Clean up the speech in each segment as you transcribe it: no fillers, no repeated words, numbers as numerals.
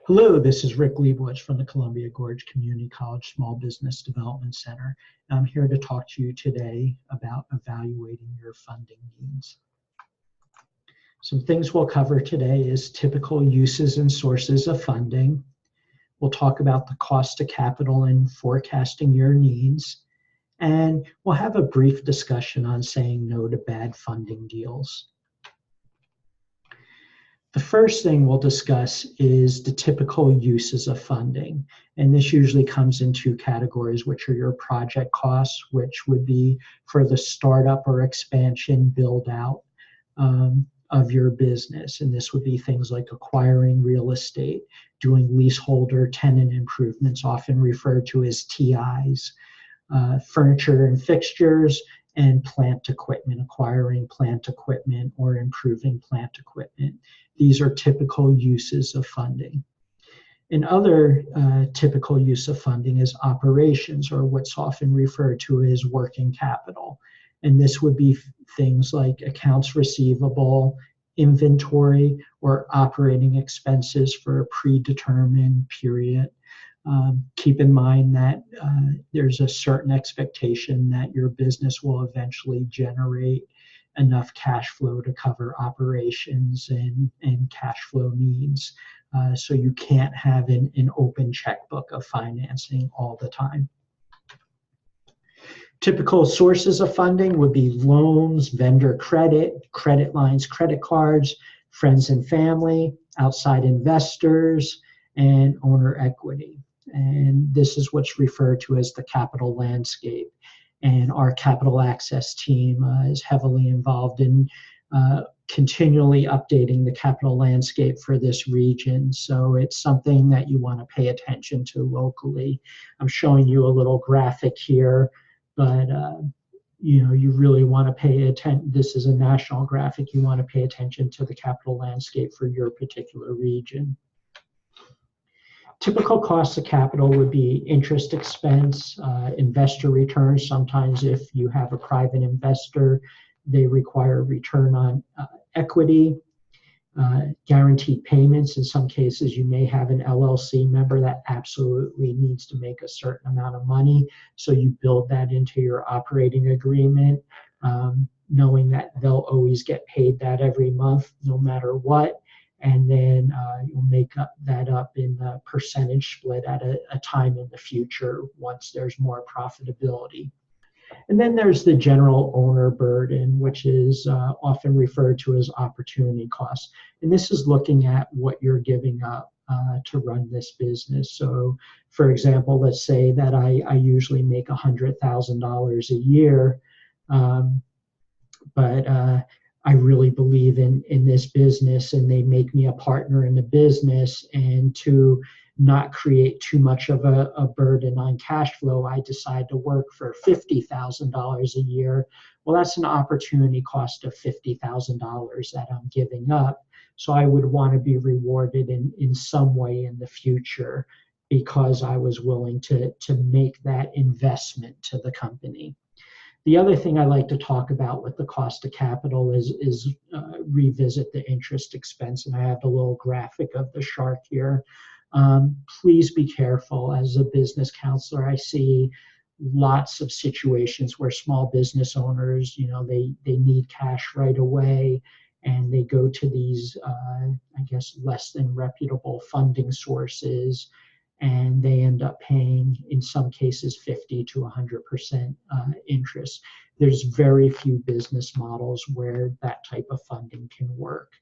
Hello, this is Rick Leibowitz from the Columbia Gorge Community College Small Business Development Center. I'm here to talk to you today about evaluating your funding needs. Some things we'll cover today is typical uses and sources of funding. We'll talk about the cost of capital and forecasting your needs. And we'll have a brief discussion on saying no to bad funding deals. The first thing we'll discuss is the typical uses of funding. And this usually comes in two categories, which are your project costs, which would be for the startup or expansion build out of your business. And this would be things like acquiring real estate, doing leaseholder tenant improvements, often referred to as TIs, furniture and fixtures, and plant equipment, acquiring plant equipment or improving plant equipment. These are typical uses of funding. Another typical use of funding is operations, or what's often referred to as working capital. And this would be things like accounts receivable, inventory, or operating expenses for a predetermined period. Keep in mind that there's a certain expectation that your business will eventually generate enough cash flow to cover operations and cash flow needs. So you can't have an open checkbook of financing all the time. Typical sources of funding would be loans, vendor credit, credit lines, credit cards, friends and family, outside investors, and owner equity. And this is what's referred to as the capital landscape. And our capital access team is heavily involved in continually updating the capital landscape for this region. So it's something that you want to pay attention to locally. I'm showing you a little graphic here, but you really want to pay attention. This is a national graphic. You want to pay attention to the capital landscape for your particular region. Typical costs of capital would be interest expense, investor returns. Sometimes if you have a private investor, they require return on equity, guaranteed payments. In some cases, you may have an LLC member that absolutely needs to make a certain amount of money. So you build that into your operating agreement, knowing that they'll always get paid that every month, no matter what. And then you'll make that up in the percentage split at a time in the future once there's more profitability. And then there's the general owner burden, which is often referred to as opportunity costs. And this is looking at what you're giving up to run this business. So, for example, let's say that I usually make $100,000 a year, but I really believe in this business and they make me a partner in the business, and to not create too much of a burden on cash flow, I decide to work for $50,000 a year. Well, that's an opportunity cost of $50,000 that I'm giving up. So I would want to be rewarded in some way in the future because I was willing to make that investment to the company. The other thing I like to talk about with the cost of capital is revisit the interest expense. And I have a little graphic of the shark here. Please be careful. As a business counselor, I see lots of situations where small business owners, they need cash right away, and they go to these, less than reputable funding sources, and they end up paying, in some cases, 50 to 100% interest. There's very few business models where that type of funding can work.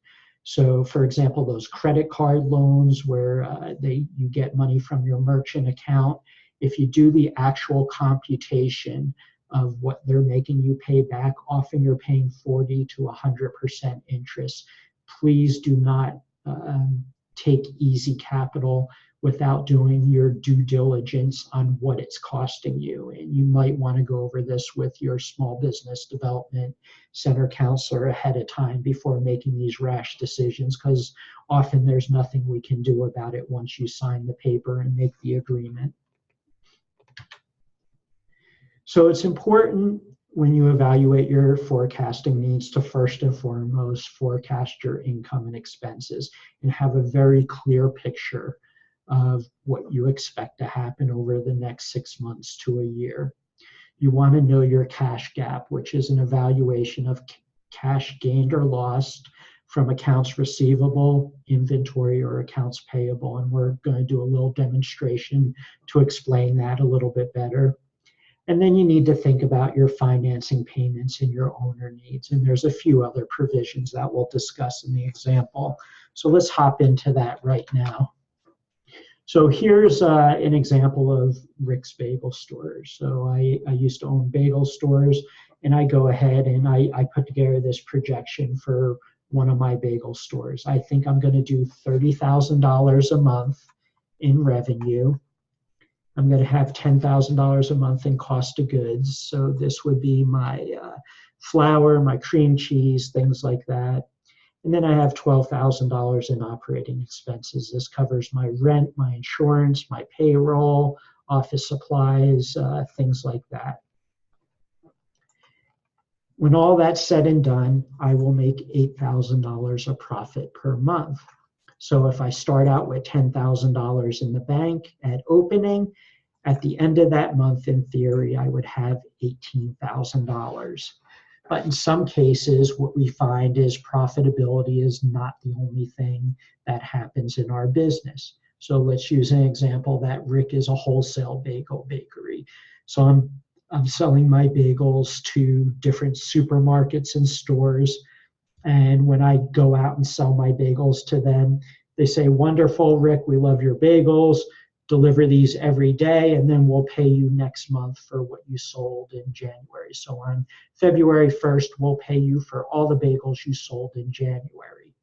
So, for example, those credit card loans where you get money from your merchant account, if you do the actual computation of what they're making you pay back, often you're paying 40 to 100% interest. Please do not take easy capital without doing your due diligence on what it's costing you. And you might want to go over this with your small business development center counselor ahead of time before making these rash decisions, because often there's nothing we can do about it once you sign the paper and make the agreement. So it's important when you evaluate your forecasting needs to first and foremost forecast your income and expenses and have a very clear picture of what you expect to happen over the next 6 months to a year. You want to know your cash gap, which is an evaluation of cash gained or lost from accounts receivable, inventory, or accounts payable. And we're going to do a little demonstration to explain that a little bit better. And then you need to think about your financing payments and your owner needs. And there's a few other provisions that we'll discuss in the example. So let's hop into that right now. So here's an example of Rick's Bagel Stores. So I used to own bagel stores, and I go ahead and I put together this projection for one of my bagel stores. I think I'm going to do $30,000 a month in revenue. I'm going to have $10,000 a month in cost of goods. So this would be my flour, my cream cheese, things like that. And then I have $12,000 in operating expenses. This covers my rent, my insurance, my payroll, office supplies, things like that. When all that's said and done, I will make $8,000 of profit per month. So if I start out with $10,000 in the bank at opening, at the end of that month, in theory, I would have $18,000. But in some cases, what we find is profitability is not the only thing that happens in our business. So let's use an example that Rick is a wholesale bagel bakery. So I'm selling my bagels to different supermarkets and stores. And when I go out and sell my bagels to them, they say, "Wonderful, Rick, we love your bagels. Deliver these every day, and then we'll pay you next month for what you sold in January. So on February 1st, we'll pay you for all the bagels you sold in January."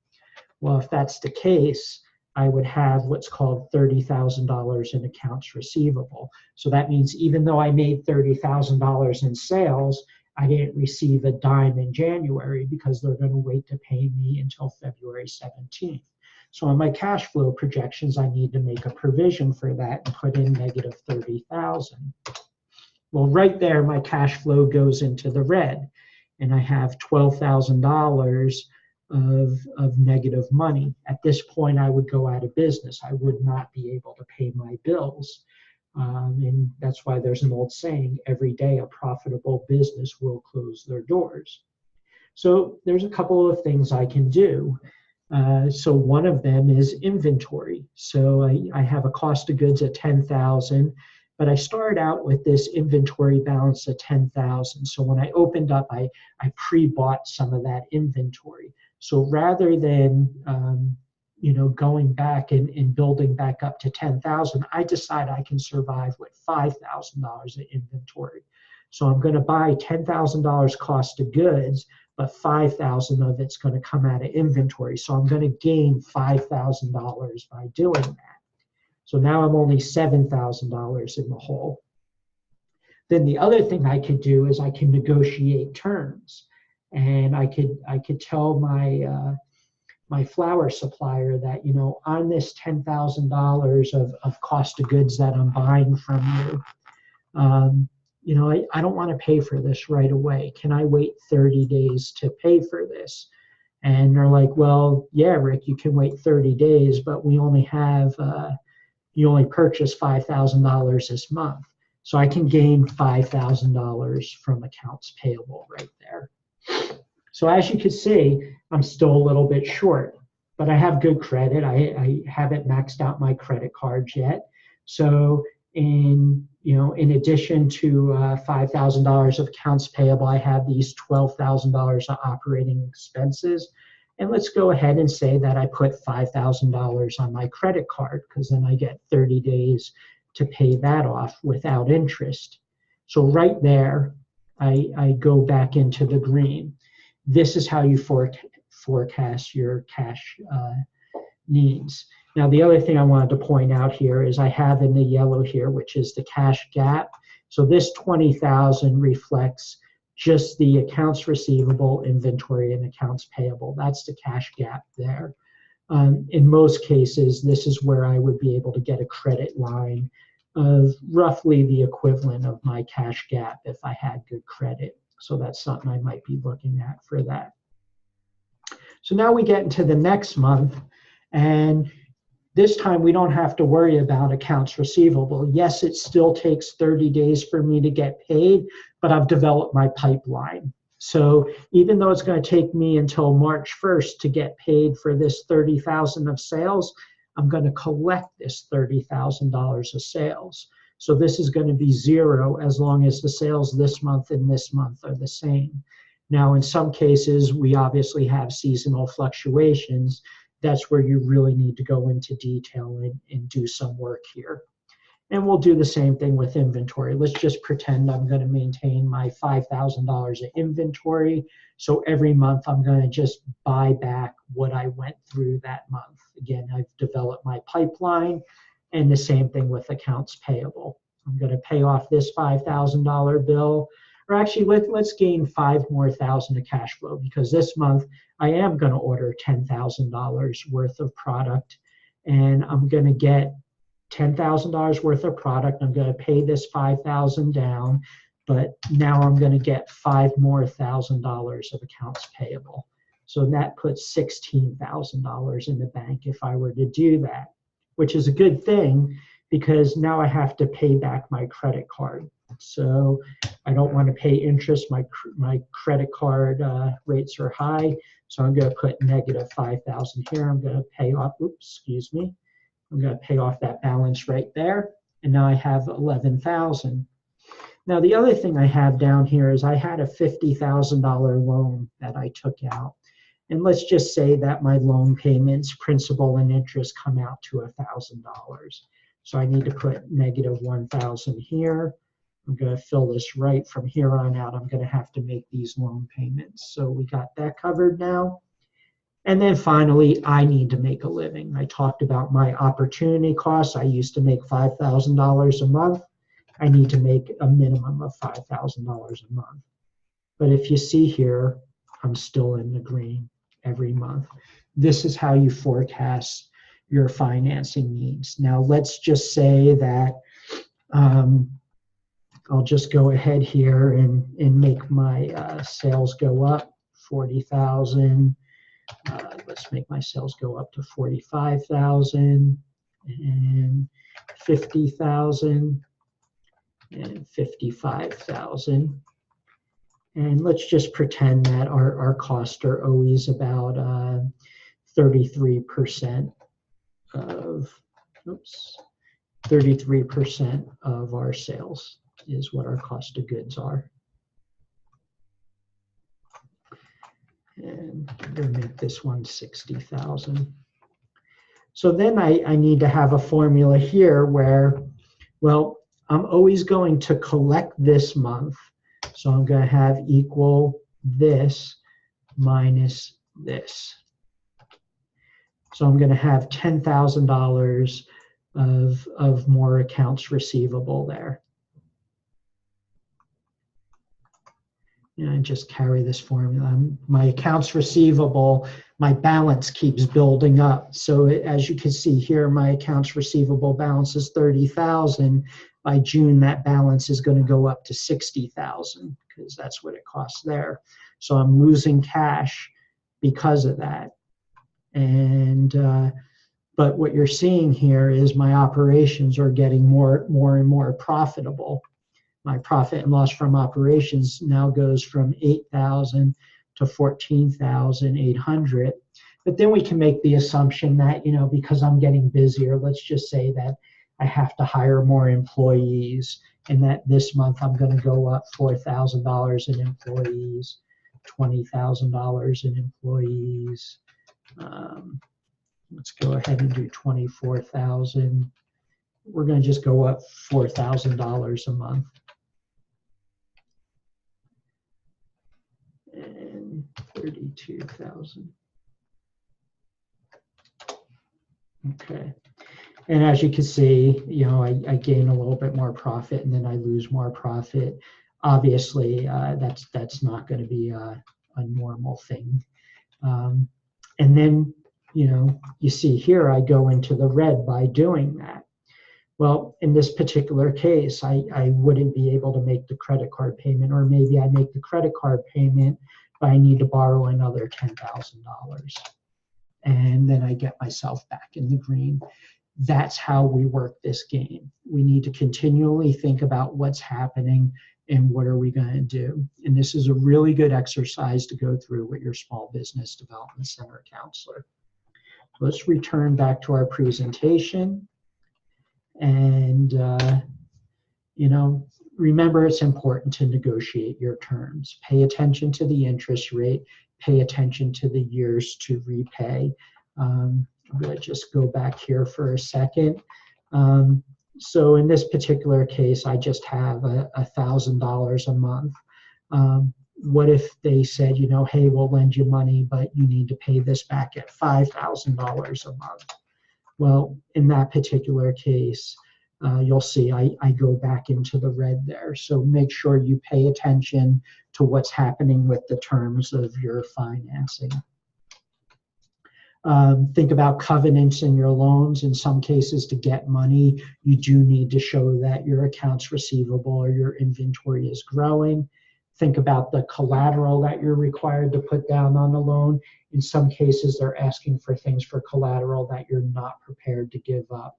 Well, if that's the case, I would have what's called $30,000 in accounts receivable. So that means even though I made $30,000 in sales, I didn't receive a dime in January because they're going to wait to pay me until February 17th. So on my cash flow projections, I need to make a provision for that and put in negative 30,000. Well, right there, my cash flow goes into the red, and I have $12,000 of negative money. At this point, I would go out of business. I would not be able to pay my bills. And that's why there's an old saying, every day a profitable business will close their doors. So there's a couple of things I can do. So one of them is inventory. So I have a cost of goods at 10,000, but I started out with this inventory balance at 10,000. So when I opened up, I pre-bought some of that inventory. So rather than going back and building back up to 10,000, I decide I can survive with $5,000 in inventory. So I'm going to buy $10,000 cost of goods, but $5,000 of it's going to come out of inventory. So I'm going to gain $5,000 by doing that. So now I'm only $7,000 in the hole. Then the other thing I could do is I can negotiate terms, and I could tell my flour supplier that, on this $10,000 of cost of goods that I'm buying from you, I don't want to pay for this right away. Can I wait 30 days to pay for this? And they're like, "Well, yeah, Rick, you can wait 30 days, but we only have, you only purchased $5,000 this month." So I can gain $5,000 from accounts payable right there. So as you can see, I'm still a little bit short, but I have good credit. I haven't maxed out my credit cards yet. So in addition to $5,000 of accounts payable, I have these $12,000 of operating expenses. And let's go ahead and say that I put $5,000 on my credit card, because then I get 30 days to pay that off without interest. So right there, I go back into the green. This is how you forecast your cash needs. Now, the other thing I wanted to point out here is I have in the yellow here, which is the cash gap. So this 20,000 reflects just the accounts receivable, inventory, and accounts payable. That's the cash gap there. In most cases, this is where I would be able to get a credit line of roughly the equivalent of my cash gap if I had good credit. So that's something I might be looking at for that. So now we get into the next month, and This time we don't have to worry about accounts receivable. Yes, it still takes 30 days for me to get paid, but I've developed my pipeline. So even though it's going to take me until March 1st to get paid for this 30,000 of sales, I'm going to collect this $30,000 of sales. So this is going to be zero as long as the sales this month and this month are the same. Now, in some cases, we obviously have seasonal fluctuations. That's where you really need to go into detail and do some work here. And we'll do the same thing with inventory. Let's just pretend I'm going to maintain my $5,000 of inventory. So every month I'm going to just buy back what I went through that month. Again, I've developed my pipeline, and the same thing with accounts payable. I'm going to pay off this $5,000 bill, or actually let's gain $5,000 more of cash flow, because this month I am going to order $10,000 worth of product, and I'm going to get $10,000 worth of product. I'm going to pay this $5,000 down, but now I'm going to get $5,000 more of accounts payable. So that puts $16,000 in the bank if I were to do that, which is a good thing because now I have to pay back my credit card. So I don't want to pay interest. My credit card rates are high. So I'm going to put negative 5,000 here. I'm going to pay off, I'm going to pay off that balance right there. And now I have 11,000. Now the other thing I have down here is I had a $50,000 loan that I took out. And let's just say that my loan payments, principal and interest, come out to $1,000. So I need to put negative 1,000 here. I'm going to fill this right from here on out. I'm going to have to make these loan payments. So we got that covered now. And then finally, I need to make a living. I talked about my opportunity costs. I used to make $5,000 a month. I need to make a minimum of $5,000 a month. But if you see here, I'm still in the green every month. This is how you forecast your financing needs. Now, let's just say that I'll just go ahead here and make my sales go up 40,000. Let's make my sales go up to 45,000 and 50,000 and 55,000. And let's just pretend that our costs are always about 33% of 33% of our sales is what our cost of goods are. And I'm going to make this one 60,000. So then I need to have a formula here where, well, I'm always going to collect this month. So I'm going to have equal this minus this. So I'm going to have $10,000 of more accounts receivable there. And just carry this formula. My accounts receivable, my balance keeps building up. So as you can see here, my accounts receivable balance is 30,000. By June, that balance is going to go up to 60,000 because that's what it costs there. So I'm losing cash because of that. And but what you're seeing here is my operations are getting more and more profitable. My profit and loss from operations now goes from 8,000 to 14,800. But then we can make the assumption that, you know, because I'm getting busier, let's just say that I have to hire more employees, and that this month I'm going to go up $4,000 in employees, $20,000 in employees. Let's go ahead and do 24,000. We're going to just go up $4,000 a month. And 32,000. Okay. And as you can see, you know, I gain a little bit more profit and then I lose more profit. Obviously, that's not going to be a normal thing. And then, you know, you see here, I go into the red by doing that. Well, in this particular case, I wouldn't be able to make the credit card payment, or maybe I make the credit card payment, but I need to borrow another $10,000. and then I get myself back in the green. That's how we work this game. We need to continually think about what's happening and what are we going to do. And this is a really good exercise to go through with your Small Business Development Center counselor. Let's return back to our presentation. And, remember, it's important to negotiate your terms. Pay attention to the interest rate. Pay attention to the years to repay. I'm going to just go back here for a second. So in this particular case, I just have $1,000 a month. What if they said, hey, we'll lend you money, but you need to pay this back at $5,000 a month? Well, in that particular case, you'll see I go back into the red there. So make sure you pay attention to what's happening with the terms of your financing. Think about covenants in your loans. In some cases, to get money, you do need to show that your accounts receivable or your inventory is growing. Think about the collateral that you're required to put down on the loan. In some cases, they're asking for things for collateral that you're not prepared to give up.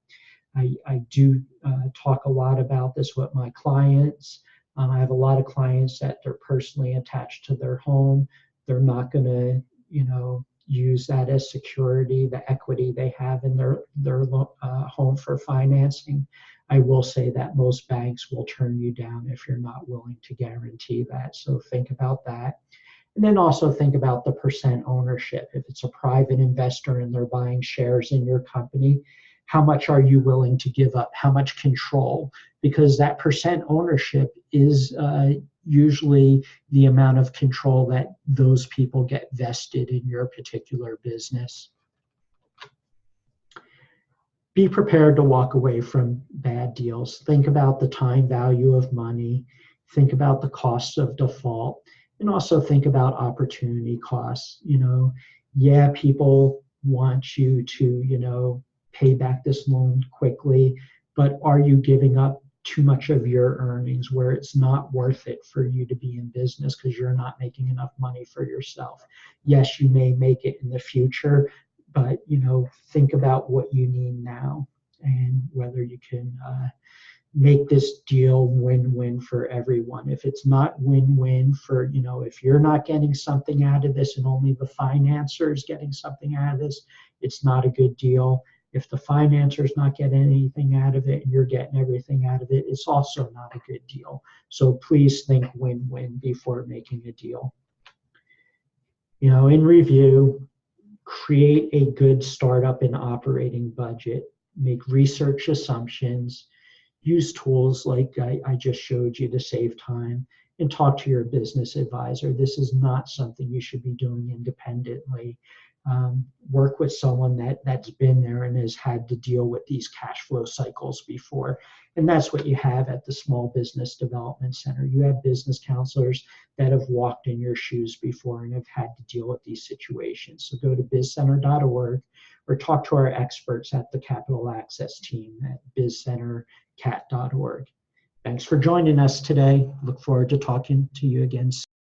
I do talk a lot about this with my clients. I have a lot of clients that they're personally attached to their home. They're not going to, use that as security, the equity they have in their home for financing. I will say that most banks will turn you down if you're not willing to guarantee that. So think about that. And then also think about the percent ownership. If it's a private investor and they're buying shares in your company, how much are you willing to give up? How much control? Because that percent ownership is usually the amount of control that those people get vested in your particular business. Be prepared to walk away from bad deals. Think about the time value of money. Think about the costs of default. And also think about opportunity costs. People want you to, pay back this loan quickly, but are you giving up too much of your earnings where it's not worth it for you to be in business because you're not making enough money for yourself? Yes, you may make it in the future, but think about what you need now and whether you can make this deal win-win for everyone. If it's not win-win for, if you're not getting something out of this and only the financer is getting something out of this, it's not a good deal. If the financer's not getting anything out of it and you're getting everything out of it, it's also not a good deal. So please think win-win before making a deal. In review, create a good startup and operating budget, make research assumptions, use tools like I just showed you to save time, and talk to your business advisor. This is not something you should be doing independently. Work with someone that's been there and has had to deal with these cash flow cycles before. And that's what you have at the Small Business Development Center. You have business counselors that have walked in your shoes before and have had to deal with these situations. So go to bizcenter.org or talk to our experts at the Capital Access team at bizcentercat.org. Thanks for joining us today. Look forward to talking to you again soon.